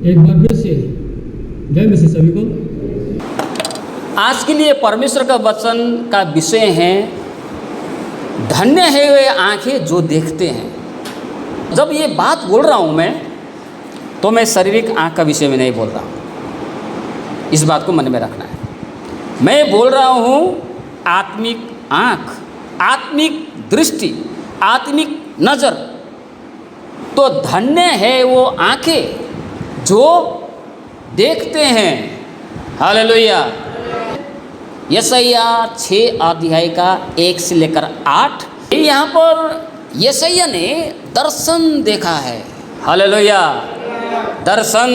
एक बार फिर से जय मसीह सभी को। आज के लिए परमेश्वर का वचन का विषय है धन्य है वे आंखें जो देखते हैं। जब ये बात बोल रहा हूँ मैं तो मैं शारीरिक आँख का विषय में नहीं बोल रहा हूँ, इस बात को मन में रखना है। मैं बोल रहा हूँ आत्मिक आँख, आत्मिक दृष्टि, आत्मिक नज़र। तो धन्य है वो आँखें जो देखते हैं। हालेलुया। यशायाह 6 अध्याय का 1 से लेकर 8, यहाँ पर यशायाह ने दर्शन देखा है। हालेलुया। दर्शन।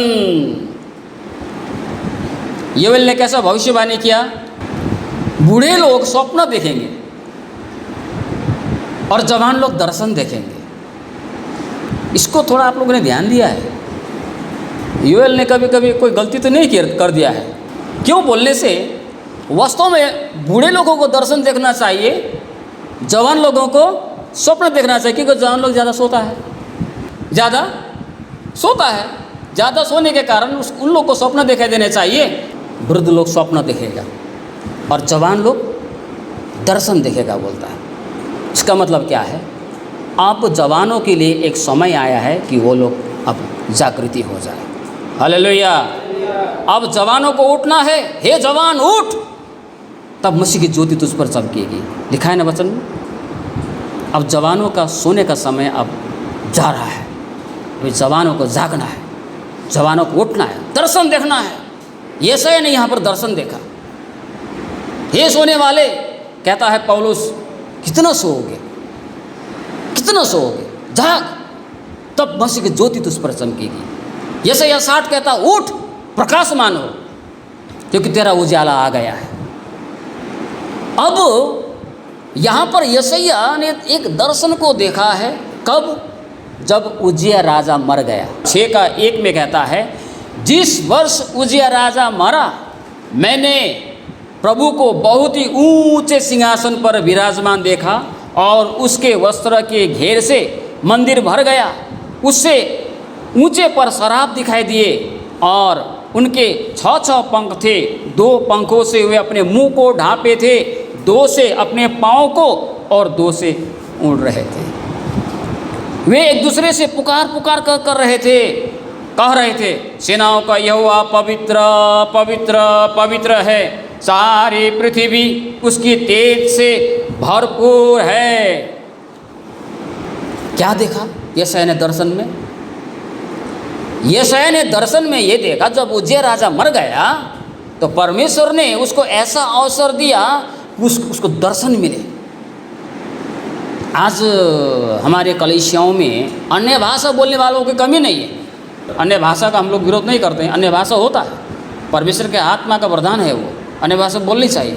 योएल ने कैसा भविष्यवाणी किया? बूढ़े लोग स्वप्न देखेंगे और जवान लोग दर्शन देखेंगे। इसको थोड़ा आप लोगों ने ध्यान दिया है? योएल ने कभी कभी कोई गलती तो नहीं कर दिया है? क्यों बोलने से वास्तव में बूढ़े लोगों को दर्शन देखना चाहिए, जवान लोगों को स्वप्न देखना चाहिए, क्योंकि जवान लोग ज़्यादा सोता है, ज़्यादा सोने के कारण उन लोग को स्वप्न दिखाई देने चाहिए। वृद्ध लोग स्वप्न देखेगा और जवान लोग दर्शन देखेगा बोलता है। इसका मतलब क्या है? आप जवानों के लिए एक समय आया है कि वो लोग अब जागृति हो जाए। हालेलुया। अब जवानों को उठना है। हे जवान उठ, तब मसीह की ज्योति तुझ पर चमकेगी। लिखा है ना वचन में। अब जवानों का सोने का समय अब जा रहा है। अभी जवानों को जागना है, जवानों को उठना है, दर्शन देखना है। यशायाह ने यहाँ पर दर्शन देखा। हे सोने वाले, कहता है पौलुस, कितना सोओगे, कितना सोओगे, जाग, तब मसीह की ज्योति तुझ पर चमकेगी। यशायाह 60 कहता उठ, प्रकाशमान हो, क्योंकि तेरा उजाला आ गया है। अब यहाँ पर यशायाह ने एक दर्शन को देखा है। कब? जब उज्जियाह राजा मर गया। 6 का 1 में कहता है, जिस वर्ष उज्जियाह राजा मरा, मैंने प्रभु को बहुत ही ऊंचे सिंहासन पर विराजमान देखा और उसके वस्त्र के घेर से मंदिर भर गया। उससे ऊंचे पर शराब दिखाई दिए और उनके 6 पंख थे। 2 पंखों से वे अपने मुंह को ढांपे थे, 2 से अपने पाँव को और 2 से उड़ रहे थे। वे एक दूसरे से पुकार कर रहे थे, कह रहे थे, सेनाओं का यहोवा पवित्र पवित्र पवित्र है, सारी पृथ्वी उसकी तेज से भरपूर है। क्या देखा यशायाह ने दर्शन में? यशायाह ने दर्शन में ये देखा, जब उज्जियाह राजा मर गया तो परमेश्वर ने उसको ऐसा अवसर दिया उसको दर्शन मिले। आज हमारे कलीसियाओं में अन्य भाषा बोलने वालों की कमी नहीं है। अन्य भाषा का हम लोग विरोध नहीं करते हैं, अन्य भाषा होता है, परमेश्वर के आत्मा का वरदान है, वो अन्य भाषा बोलनी चाहिए।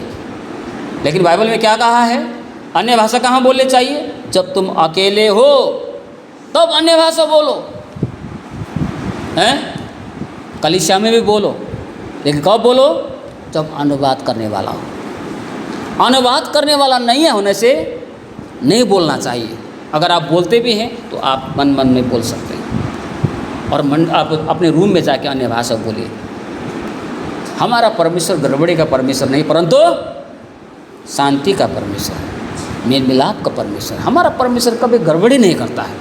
लेकिन बाइबल में क्या कहा है? अन्य भाषा कहाँ बोलनी चाहिए? जब तुम अकेले हो तब अन्य भाषा बोलो, हैं? कलीसिया में भी बोलो, लेकिन कब बोलो? जब अनुवाद करने वाला हो। अनुवाद करने वाला नहीं होने से नहीं बोलना चाहिए। अगर आप बोलते भी हैं तो आप मन में बोल सकते हैं और आप अपने रूम में जाके अन्य भाषा बोलिए। हमारा परमेश्वर गड़बड़ी का परमेश्वर नहीं, परंतु शांति का परमेश्वर है, मेल मिलाप का परमेश्वर। हमारा परमेश्वर कभी गड़बड़ी नहीं करता है।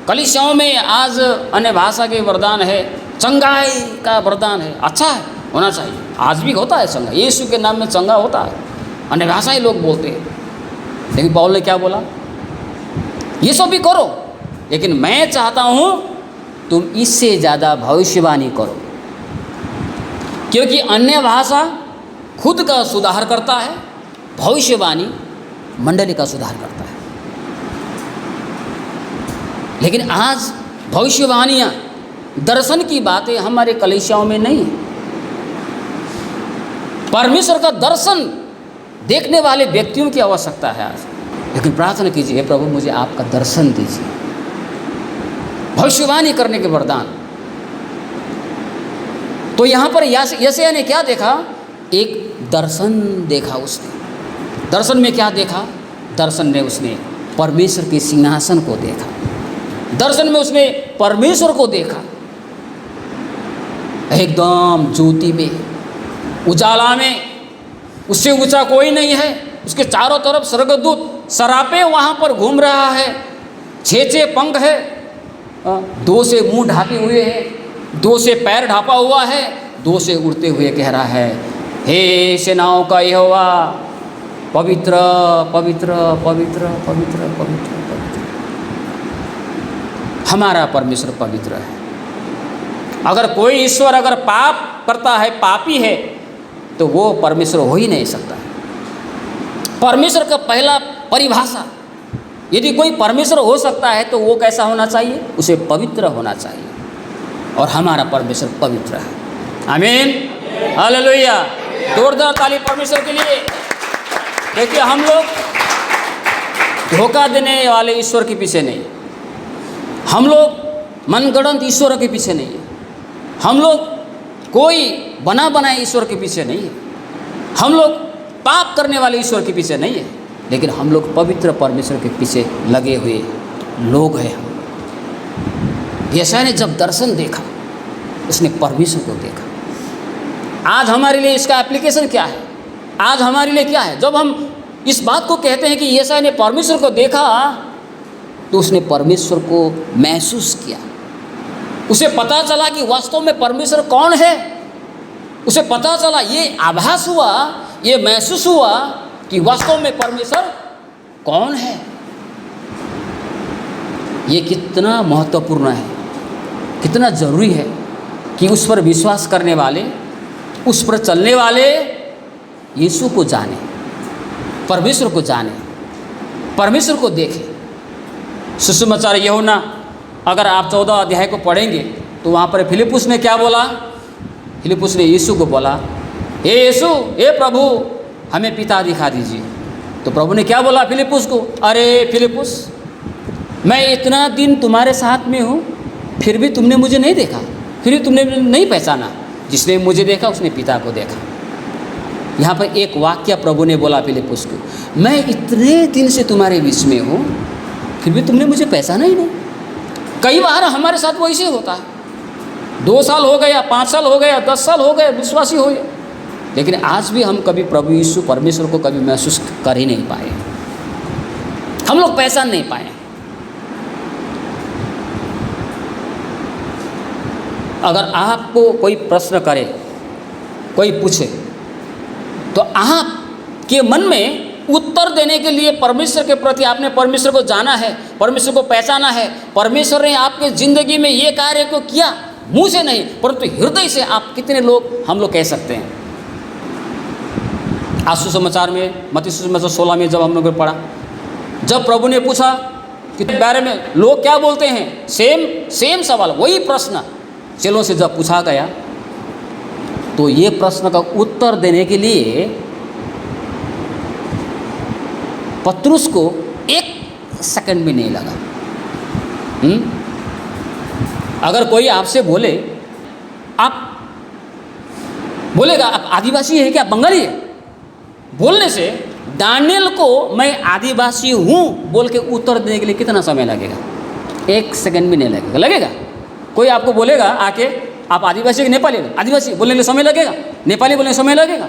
कलीसियाओं में आज अन्य भाषा के वरदान है, चंगाई का वरदान है, अच्छा है, होना चाहिए। आज भी होता है चंगा, यीशु के नाम में चंगा होता है, अन्य भाषाएं लोग बोलते हैं। लेकिन पौल ने क्या बोला? ये सब भी करो, लेकिन मैं चाहता हूँ तुम इससे ज़्यादा भविष्यवाणी करो, क्योंकि अन्य भाषा खुद का सुधार करता है, भविष्यवाणी मंडली का सुधार करता है। लेकिन आज भविष्यवाणियाँ, दर्शन की बातें हमारे कलीसियाओं में नहीं है। परमेश्वर का दर्शन देखने वाले व्यक्तियों की आवश्यकता है आज। लेकिन प्रार्थना कीजिए, प्रभु मुझे आपका दर्शन दीजिए, भविष्यवाणी करने के वरदान। तो यहाँ पर यशायाह ने क्या देखा? एक दर्शन देखा उसने। दर्शन में क्या देखा? दर्शन में उसने परमेश्वर के सिंहासन को देखा। दर्शन में उसने परमेश्वर को देखा। एकदम ज्योति में, उजाला में, उससे ऊंचा कोई नहीं है। उसके चारों तरफ स्वर्गदूत सरापे वहाँ पर घूम रहा है, 6 पंख है, 2 से मुंह ढांपे हुए है, 2 से पैर ढांपा हुआ है, 2 से उड़ते हुए कह रहा है, हे सेनाओं का यहोवा, पवित्र पवित्र पवित्र पवित्र पवित्र पवित्र। हमारा परमेश्वर पवित्र है। अगर कोई ईश्वर अगर पाप करता है, पापी है, तो वो परमेश्वर हो ही नहीं सकता। परमेश्वर का पहला परिभाषा, यदि कोई परमेश्वर हो सकता है तो वो कैसा होना चाहिए? उसे पवित्र होना चाहिए, और हमारा परमेश्वर पवित्र है। आमीन, हालेलुया। जोरदार ताली परमेश्वर के लिए। देखिए, हम लोग धोखा देने वाले ईश्वर के पीछे नहीं, हम लोग मनगढ़ंत ईश्वर के पीछे नहीं है, हम लोग कोई बना बनाए ईश्वर के पीछे नहीं है, हम लोग पाप करने वाले ईश्वर के पीछे नहीं है, लेकिन हम लोग पवित्र परमेश्वर के पीछे लगे हुए लोग हैं। यशायाह ने जब दर्शन देखा, उसने परमेश्वर को देखा। आज हमारे लिए इसका एप्लीकेशन क्या है? आज हमारे लिए क्या है? जब हम इस बात को कहते हैं कि यशायाह ने परमेश्वर को देखा, तो उसने परमेश्वर को महसूस किया। उसे पता चला कि वास्तव में परमेश्वर कौन है। उसे पता चला, ये आभास हुआ, ये महसूस हुआ कि वास्तव में परमेश्वर कौन है। ये कितना महत्वपूर्ण है, कितना जरूरी है कि उस पर विश्वास करने वाले, उस पर चलने वाले यीशु को जाने, परमेश्वर को जाने, परमेश्वर को देखें। सुसमाचार यूहन्ना, अगर आप 14 अध्याय को पढ़ेंगे तो वहाँ पर फिलिपुस ने क्या बोला? फिलिपुस ने यीशु को बोला, हे यीशु, हे प्रभु, हमें पिता दिखा दीजिए। तो प्रभु ने क्या बोला फिलिपुस को? अरे फिलिपुस, मैं इतना दिन तुम्हारे साथ में हूँ, फिर भी तुमने मुझे नहीं देखा, फिर भी तुमने नहीं पहचाना। जिसने मुझे देखा उसने पिता को देखा। यहाँ पर एक वाक्य प्रभु ने बोला फिलिपुस को, मैं इतने दिन से तुम्हारे बीच में हूँ, फिर भी तुमने मुझे पहचाना ही नहीं। कई बार हमारे साथ वो ऐसे होता है। 2 साल हो गया, 5 साल हो गया, 10 साल हो गए, विश्वासी हो गए, लेकिन आज भी हम कभी प्रभु यीशु परमेश्वर को कभी महसूस कर ही नहीं पाए, हम लोग पहचान नहीं पाए। अगर आपको कोई प्रश्न करे, कोई पूछे, तो आपके मन में उत्तर देने के लिए परमेश्वर के प्रति आपने परमेश्वर को जाना है, परमेश्वर को पहचाना है, परमेश्वर ने आपके ज़िंदगी में ये कार्य को किया, मुंह से नहीं परंतु हृदय से। आप कितने लोग, हम लोग कह सकते हैं। आज सुसमाचार में, मत्ती सुसमाचार 16 में जब हम लोगों ने पढ़ा, जब प्रभु ने पूछा कि बारे में लोग क्या बोलते हैं, सेम सवाल, वही प्रश्न चेलों से जब पूछा गया, तो ये प्रश्न का उत्तर देने के लिए पतरुस को 1 सेकंड भी नहीं लगा। अगर कोई आपसे बोले, आप बोलेगा आप आदिवासी है क्या, बंगाली है, बोलने से दानियल को मैं आदिवासी हूँ बोल के उत्तर देने के लिए कितना समय लगेगा? 1 सेकंड भी नहीं लगेगा। लगेगा? कोई आपको बोलेगा आके आप आदिवासी के नेपाली हो, आदिवासी बोलने के लिए समय लगेगा, नेपाली बोलने में समय लगेगा।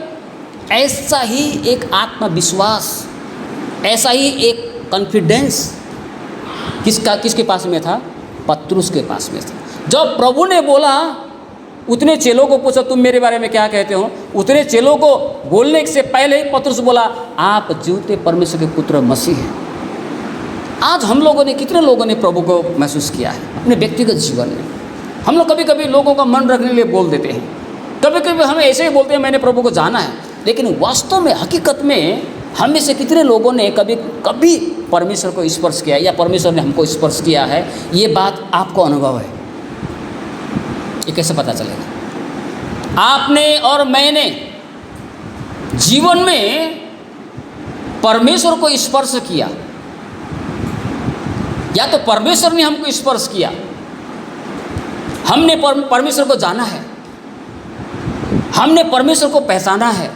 ऐसा ही एक आत्मविश्वास, ऐसा ही एक कॉन्फिडेंस किसके पास में था? पतरुस के पास में था। जब प्रभु ने बोला, उतने चेलों को पूछा तुम मेरे बारे में क्या कहते हो, उतने चेलों को बोलने से पहले ही पतरुस बोला, आप जीवते परमेश्वर के पुत्र मसीह हैं। आज हम लोगों ने, कितने लोगों ने प्रभु को महसूस किया है अपने व्यक्तिगत जीवन में? हम लोग कभी कभी लोगों का मन रखने के लिए बोल देते हैं, कभी कभी हमें ऐसे ही बोलते हैं मैंने प्रभु को जाना है, लेकिन वास्तव में हकीकत में हम में से कितने लोगों ने कभी परमेश्वर को स्पर्श किया या परमेश्वर ने हमको स्पर्श किया है? ये बात आपको अनुभव है, ये कैसे पता चलेगा? आपने और मैंने जीवन में परमेश्वर को स्पर्श किया, या तो परमेश्वर ने हमको स्पर्श किया, हमने परमेश्वर को जाना है, हमने परमेश्वर को पहचाना है।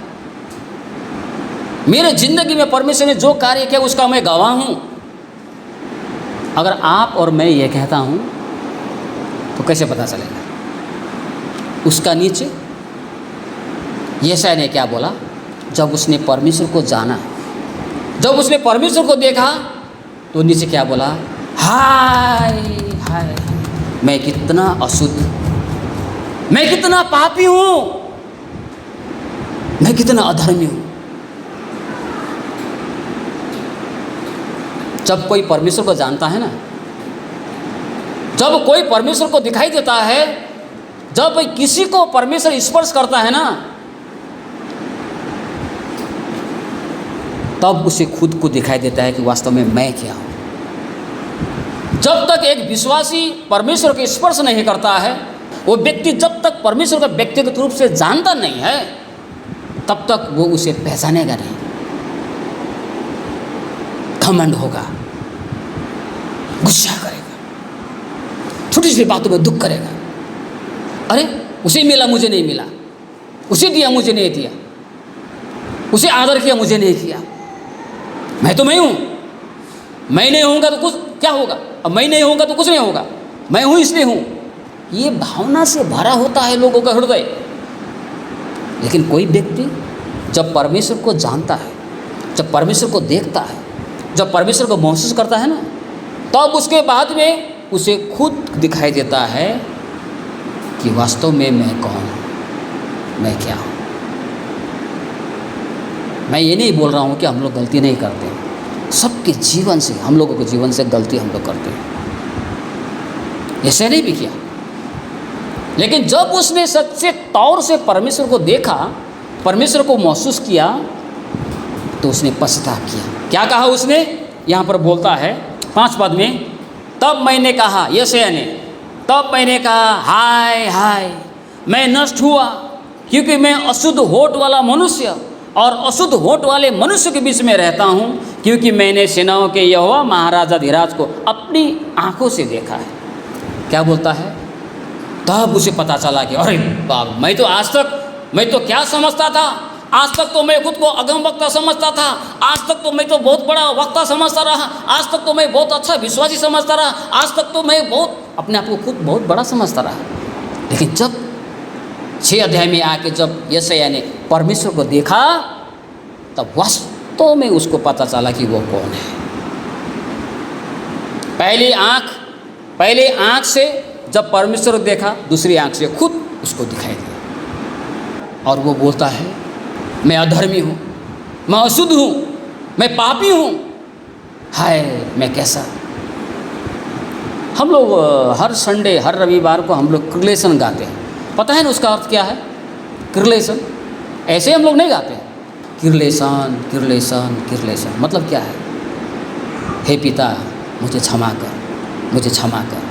मेरे जिंदगी में परमेश्वर ने जो कार्य किया उसका मैं गवाह हूं। अगर आप और मैं ये कहता हूं तो कैसे पता चलेगा? उसका नीचे यशायाह ने क्या बोला? जब उसने परमेश्वर को जाना, जब उसने परमेश्वर को देखा तो नीचे क्या बोला? हाय हाय, मैं कितना अशुद्ध, मैं कितना पापी हूं, मैं कितना अधर्मी हूं। जब कोई परमेश्वर को जानता है ना, जब कोई परमेश्वर को दिखाई देता है, जब किसी को परमेश्वर स्पर्श करता है ना, तब उसे खुद को दिखाई देता है कि वास्तव में मैं क्या हूं। जब तक एक विश्वासी परमेश्वर के स्पर्श नहीं करता है, वो व्यक्ति जब तक परमेश्वर का व्यक्तिगत रूप से जानता नहीं है, तब तक वो उसे पहचानेगा नहीं। घमंड होगा, गुस्सा करेगा, छोटी सी बातों में दुख करेगा। अरे उसे मिला, मुझे नहीं मिला, उसे दिया, मुझे नहीं दिया, उसे आदर किया, मुझे नहीं किया, मैं तो मैं हूं, मैं नहीं होऊंगा तो कुछ क्या होगा, अब मैं नहीं होऊंगा तो कुछ नहीं होगा, मैं हूं इसलिए हूं। ये भावना से भरा होता है लोगों का हृदय। लेकिन कोई व्यक्ति जब परमेश्वर को जानता है, जब परमेश्वर को देखता है, जब परमेश्वर को महसूस करता है ना, तब उसके बाद में उसे खुद दिखाई देता है कि वास्तव में मैं कौन हूँ, मैं क्या हूँ। मैं ये नहीं बोल रहा हूँ कि हम लोग गलती नहीं करते, सबके जीवन से, हम लोगों के जीवन से गलती हम लोग करते हैं, ऐसे नहीं भी किया। लेकिन जब उसने सच्चे तौर से परमेश्वर को देखा, परमेश्वर को महसूस किया, तो उसने पछतावा किया। क्या कहा उसने? यहाँ पर बोलता है 5 पद में, तब मैंने कहा, यशायाह ने, तब मैंने कहा हाय हाय, मैं नष्ट हुआ, क्योंकि मैं अशुद्ध होठ वाला मनुष्य और अशुद्ध होठ वाले मनुष्य के बीच में रहता हूँ, क्योंकि मैंने सेनाओं के यहोवा महाराजा धीराज को अपनी आंखों से देखा है। क्या बोलता है? तब उसे पता चला कि अरे बाप, मैं तो आज तक, मैं तो क्या समझता था, आज तक तो मैं खुद को अगम वक्ता समझता था, आज तक तो मैं तो बहुत बड़ा वक्ता समझता रहा, आज तक तो मैं बहुत अच्छा विश्वासी समझता रहा, आज तक तो मैं बहुत अपने आप को खुद बहुत बड़ा समझता रहा। लेकिन जब 6 अध्याय में आके जब यशायाह ने परमेश्वर को देखा, तब वास्तव में उसको पता चला कि वो कौन है। पहली आँख से जब परमेश्वर को देखा, दूसरी आँख से खुद उसको दिखाई दिया, और वो बोलता है मैं अधर्मी हूँ, मैं अशुद्ध हूँ, मैं पापी हूँ, हाय मैं कैसा। हम लोग हर संडे, हर रविवार को हम लोग क्रिलेशन गाते हैं। पता है ना उसका अर्थ क्या है? क्रिलेशन ऐसे हम लोग नहीं गाते हैं। क्रिलेशन क्रिलेशन क्रिलेशन मतलब क्या है? हे पिता मुझे क्षमा कर, मुझे क्षमा कर,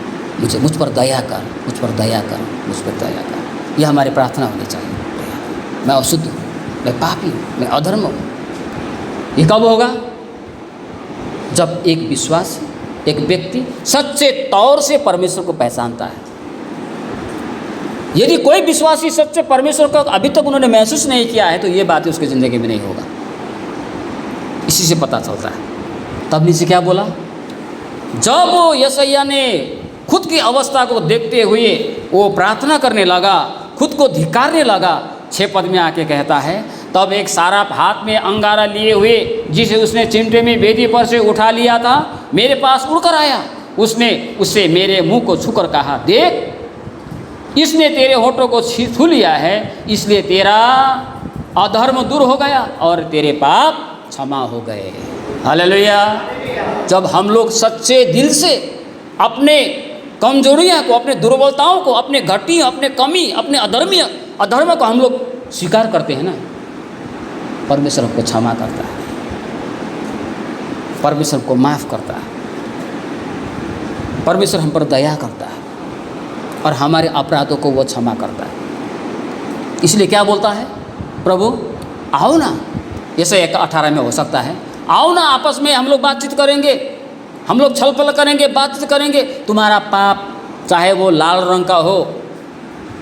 मुझ पर दया कर, मुझ पर दया कर, मुझ पर दया कर। यह हमारी प्रार्थना होनी चाहिए। मैं अशुद्ध हूँ, मैं पापी हूँ, मैं अधर्म हूँ। ये कब होगा? जब एक विश्वासी, एक व्यक्ति सच्चे तौर से परमेश्वर को पहचानता है। यदि कोई विश्वासी सच्चे परमेश्वर को अभी तक उन्होंने महसूस नहीं किया है, तो ये बातें उसकी ज़िंदगी में नहीं होगा। इसी से पता चलता है। तब नीचे क्या बोला? जब वो यशायाह ने खुद की अवस्था को देखते हुए वो प्रार्थना करने लगा, खुद को धिक्कारने लगा, 6 पद में आके कहता है, तब एक साराप हाथ में अंगारा लिए हुए, जिसे उसने चिमटे में वेदी पर से उठा लिया था, मेरे पास उड़कर आया। उसने उससे मेरे मुंह को छूकर कहा, देख इसने तेरे होठों को छू लिया है, इसलिए तेरा अधर्म दूर हो गया और तेरे पाप क्षमा हो गए। हालेलुया। जब हम लोग सच्चे दिल से अपने कमजोरियाँ को, अपने दुर्बलताओं को, अपने घटियों, अपने कमी, अपने अधर्म को हम लोग स्वीकार करते हैं ना, परमेश्वर हमको क्षमा करता है, परमेश्वर को माफ़ करता है, परमेश्वर हम पर दया करता है और हमारे अपराधों को वो क्षमा करता है। इसलिए क्या बोलता है प्रभु? आओ ना, जैसे 1:18 में हो सकता है, आओ ना आपस में हम लोग बातचीत करेंगे, हम लोग छलफल करेंगे, बातचीत करेंगे। तुम्हारा पाप चाहे वो लाल रंग का हो,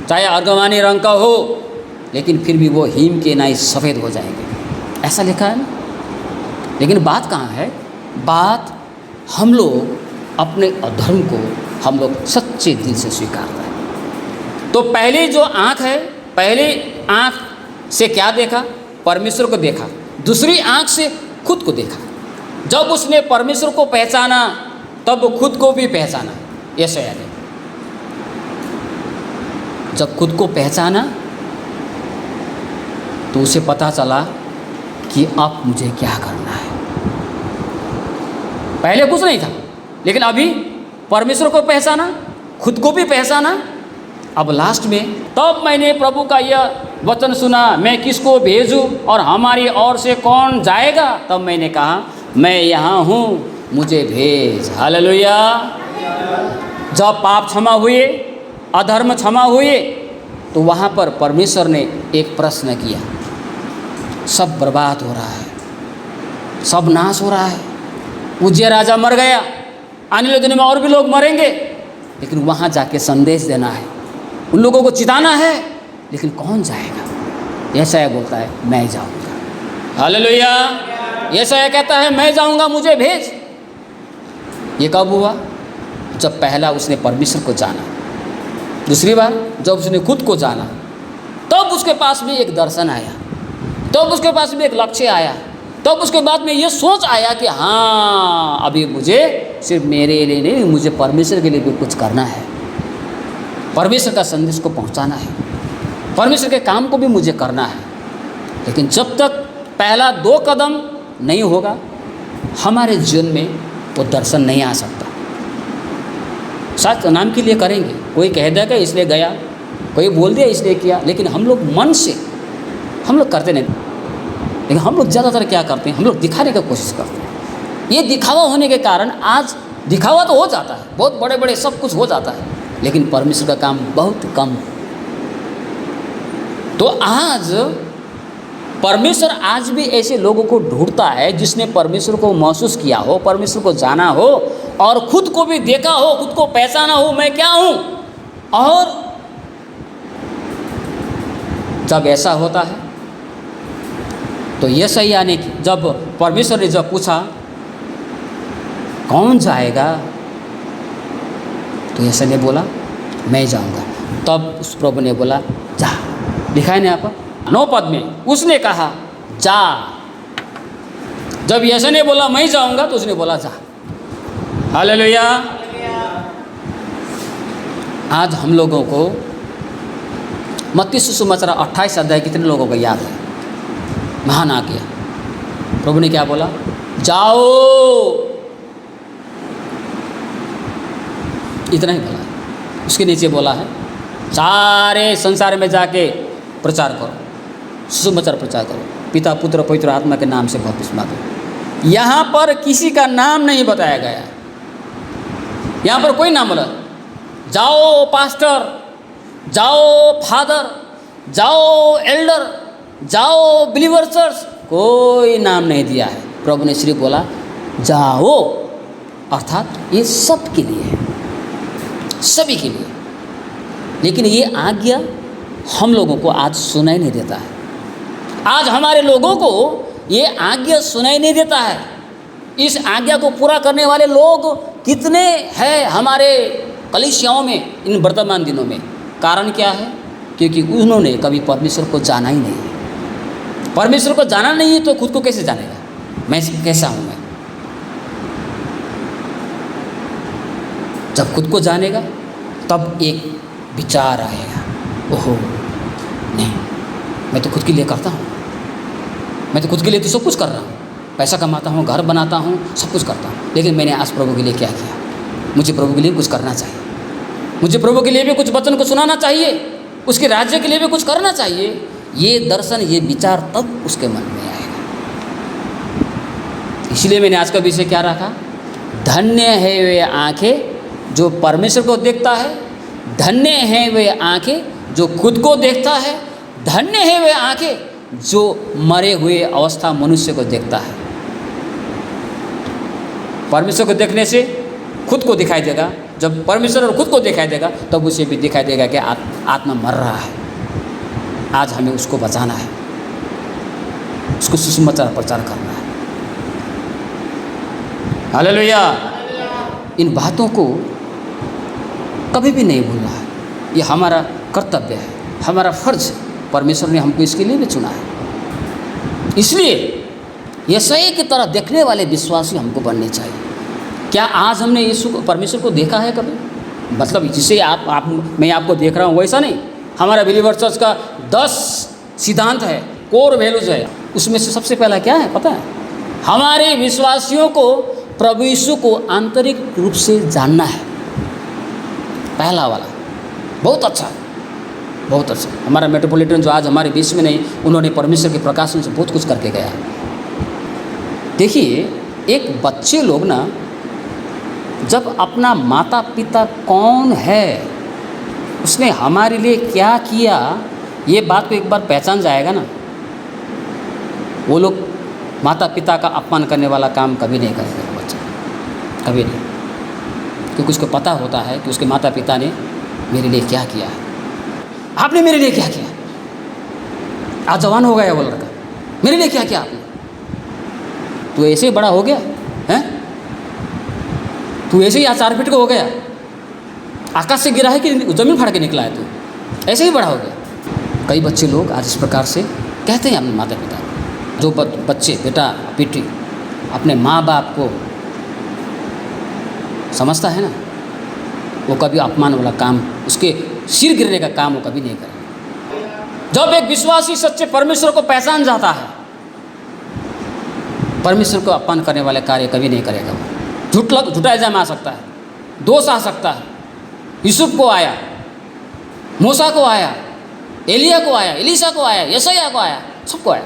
चाहे अर्गवानी रंग का हो, लेकिन फिर भी वो हिम के नाई सफ़ेद हो जाएंगे, ऐसा लिखा है ना। लेकिन बात कहाँ है? बात हम लोग अपने अधर्म को हम लोग सच्चे दिल से स्वीकारते हैं, तो पहली जो आँख है, पहली आँख से क्या देखा? परमेश्वर को देखा। दूसरी आँख से खुद को देखा। जब उसने परमेश्वर को पहचाना तब वो खुद को भी पहचाना। यशायाह ने जब खुद को पहचाना तो उसे पता चला कि अब मुझे क्या करना है। पहले कुछ नहीं था, लेकिन अभी परमेश्वर को पहचाना, खुद को भी पहचाना। अब लास्ट में तब मैंने प्रभु का यह वचन सुना, मैं किसको भेजूं और हमारी ओर से कौन जाएगा? तब मैंने कहा, मैं यहाँ हूँ, मुझे भेज। हालेलुया। जब पाप क्षमा हुए, अधर्म क्षमा हुए, तो वहाँ पर परमेश्वर ने एक प्रश्न किया। सब बर्बाद हो रहा है, सब नाश हो रहा है। उज्जिया राजा मर गया, आने वाले दिनों में और भी लोग मरेंगे, लेकिन वहाँ जाके संदेश देना है, उन लोगों को चिताना है, लेकिन कौन जाएगा? यशायाह बोलता है, मैं जाऊँगा। हालेलुया। यशायाह कहता है, मैं जाऊँगा, मुझे भेज। ये कब हुआ? जब पहला उसने परमेश्वर को जाना, दूसरी बार जब उसने खुद को जाना, तब उसके पास में एक दर्शन आया, तब उसके पास में एक लक्ष्य आया, तब उसके बाद में ये सोच आया कि हाँ, अभी मुझे सिर्फ मेरे लिए नहीं, मुझे परमेश्वर के लिए भी कुछ करना है, परमेश्वर का संदेश को पहुंचाना है, परमेश्वर के काम को भी मुझे करना है। लेकिन जब तक पहला 2 कदम नहीं होगा, हमारे जीवन में वो दर्शन नहीं आ सकता। साथ नाम के लिए करेंगे, कोई कह देगा इसलिए गया, कोई बोल दिया इसलिए किया, लेकिन हम लोग मन से हम लोग करते नहीं। लेकिन हम लोग ज़्यादातर क्या करते हैं? हम लोग दिखाने की कोशिश करते हैं। ये दिखावा होने के कारण आज दिखावा तो हो जाता है, बहुत बड़े बड़े सब कुछ हो जाता है, लेकिन परमेश्वर का काम बहुत कम। तो आज परमेश्वर आज भी ऐसे लोगों को ढूंढता है जिसने परमेश्वर को महसूस किया हो, परमेश्वर को जाना हो और खुद को भी देखा हो, खुद को पहचाना हो, मैं क्या हूँ। और जब ऐसा होता है तो यशायाह ने, जब परमेश्वर ने जब पूछा कौन जाएगा, तो यशायाह ने बोला, मैं जाऊँगा। तब उस प्रभु ने बोला, जा। लिखा है ना यहाँ पर 9 पद में, उसने कहा जा। जब यशायाह ने बोला मैं जाऊँगा, तो उसने बोला जा। हालेलुया। आज हम लोगों को मत्ती सुसमाचार 28 अध्याय कितने लोगों को याद है? महान आज्ञा। प्रभु ने क्या बोला? जाओ। इतना ही बोला है। उसके नीचे बोला है, सारे संसार में जाके प्रचार करो, सुसमाचार प्रचार करो, पिता पुत्र पवित्र आत्मा के नाम से बपतिस्मा दो। यहाँ पर किसी का नाम नहीं बताया गया, यहाँ पर कोई नाम बोला। जाओ पास्टर, जाओ फादर, जाओ एल्डर, जाओ बिलीवर चर्च, कोई नाम नहीं दिया है। प्रभु ने सिर्फ बोला जाओ, अर्थात ये सब के लिए है, सभी के लिए। लेकिन ये आज्ञा हम लोगों को आज सुनाई नहीं देता है। आज हमारे लोगों को ये आज्ञा सुनाई नहीं देता है। इस आज्ञा को पूरा करने वाले लोग कितने हैं हमारे कलीसियाओं में इन वर्तमान दिनों में? कारण क्या है? क्योंकि उन्होंने कभी परमेश्वर को जाना ही नहीं है। परमेश्वर को जाना नहीं है तो खुद को कैसे जानेगा? मैं कैसा हूँ? मैं जब खुद को जानेगा तब एक विचार आएगा, ओहो नहीं, मैं तो खुद के लिए करता हूँ, मैं तो खुद के लिए तो सब कुछ कर रहा हूँ, पैसा कमाता हूँ, घर बनाता हूँ, सब कुछ करता हूँ, लेकिन मैंने आज प्रभु के लिए क्या किया? मुझे प्रभु के लिए कुछ करना चाहिए, मुझे प्रभु के लिए भी कुछ वचन को सुनाना चाहिए, उसके राज्य के लिए भी कुछ करना चाहिए। ये दर्शन, ये विचार तब उसके मन में आएगा। इसलिए मैंने आज का विषय क्या रखा? धन्य है वे आँखें जो परमेश्वर को देखता है, धन्य है वे आँखें जो खुद को देखता है, धन्य है वे आँखें जो मरे हुए अवस्था मनुष्य को देखता है। परमेश्वर को देखने से खुद को दिखाई देगा, जब परमेश्वर और खुद को दिखाई देगा तब उसे भी दिखाई देगा कि आत्मा मर रहा है, आज हमें उसको बचाना है, उसको सुसमाचार प्रचार करना है। हालेलुया। इन बातों को कभी भी नहीं भूलना है। ये हमारा कर्तव्य है, हमारा फर्ज है। परमेश्वर ने हमको इसके लिए भी चुना है। इसलिए यशायाह की तरह देखने वाले विश्वासी हमको बनने चाहिए। क्या आज हमने यीशु को, परमेश्वर को देखा है कभी? मतलब जिसे मैं आपको देख रहा हूँ वैसा नहीं। हमारा बिलीवर चर्च का 10 सिद्धांत है, कोर वैल्यूज है। उसमें से सबसे पहला क्या है पता है? हमारे विश्वासियों को प्रभु यीशु को आंतरिक रूप से जानना है। पहला वाला बहुत अच्छा है, बहुत अच्छा। हमारा मेट्रोपॉलिटन जो आज हमारे बीच में नहीं, उन्होंने परमेश्वर के प्रकाशन से बहुत कुछ करके गया है। देखिए, एक बच्चे लोग ना जब अपना माता पिता कौन है, उसने हमारे लिए क्या किया, ये बात को एक बार पहचान जाएगा ना, वो लोग माता पिता का अपमान करने वाला काम कभी नहीं करेगा बच्चा, कभी नहीं। क्योंकि उसको पता होता है कि उसके माता पिता ने मेरे लिए क्या किया है। आपने मेरे लिए क्या किया? आज जवान हो गया वो लड़का, मेरे लिए क्या किया आपने? तू ऐसे ही बड़ा हो गया हैं? तू ऐसे ही आज 4 फीट का हो गया? आकाश से गिरा है कि ज़मीन फाड़ के निकला है तू? ऐसे ही बड़ा हो गया। कई बच्चे लोग आज इस प्रकार से कहते हैं अपने माता पिता को। जो बच्चे, बेटा बेटी अपने माँ बाप को समझता है ना, वो कभी अपमान वाला काम, उसके सिर गिरने का काम वो कभी नहीं करेगा। जब एक विश्वासी सच्चे परमेश्वर को पहचान जाता है, परमेश्वर को अपमान करने वाले कार्य कभी नहीं करेगा। वो झूठा इल्जाम आ सकता है, दोष आ सकता है। यूसुफ को आया, मूसा को आया, एलिया को आया, एलीशा को आया, यशायाह को आया, सबको आया।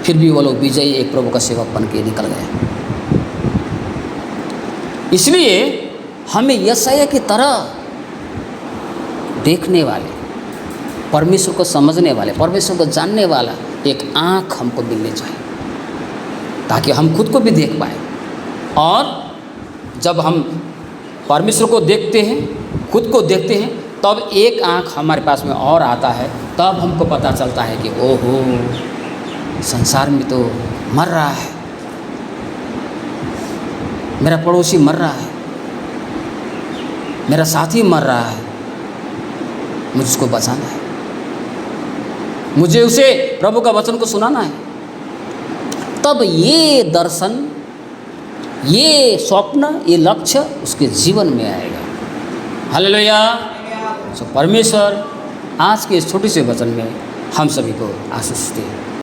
फिर भी वो लोग विजयी एक प्रभु का सेवक बन के निकल गए। इसलिए हमें यशायाह की तरह देखने वाले, परमेश्वर को समझने वाले, परमेश्वर को जानने वाला एक आँख हमको मिलनी चाहिए, ताकि हम खुद को भी देख पाए। और जब हम परमेश्वर को देखते हैं, खुद को देखते हैं, तब एक आँख हमारे पास में और आता है। तब हमको पता चलता है कि ओहो, संसार में तो मर रहा है, मेरा पड़ोसी मर रहा है, मेरा साथी मर रहा है, मुझे उसको बचाना है, मुझे उसे प्रभु का वचन को सुनाना है। तब ये दर्शन, ये स्वप्न, ये लक्ष्य उसके जीवन में आएगा। हालेलुया। सो परमेश्वर आज के इस छोटे से वचन में हम सभी को आशीष दे।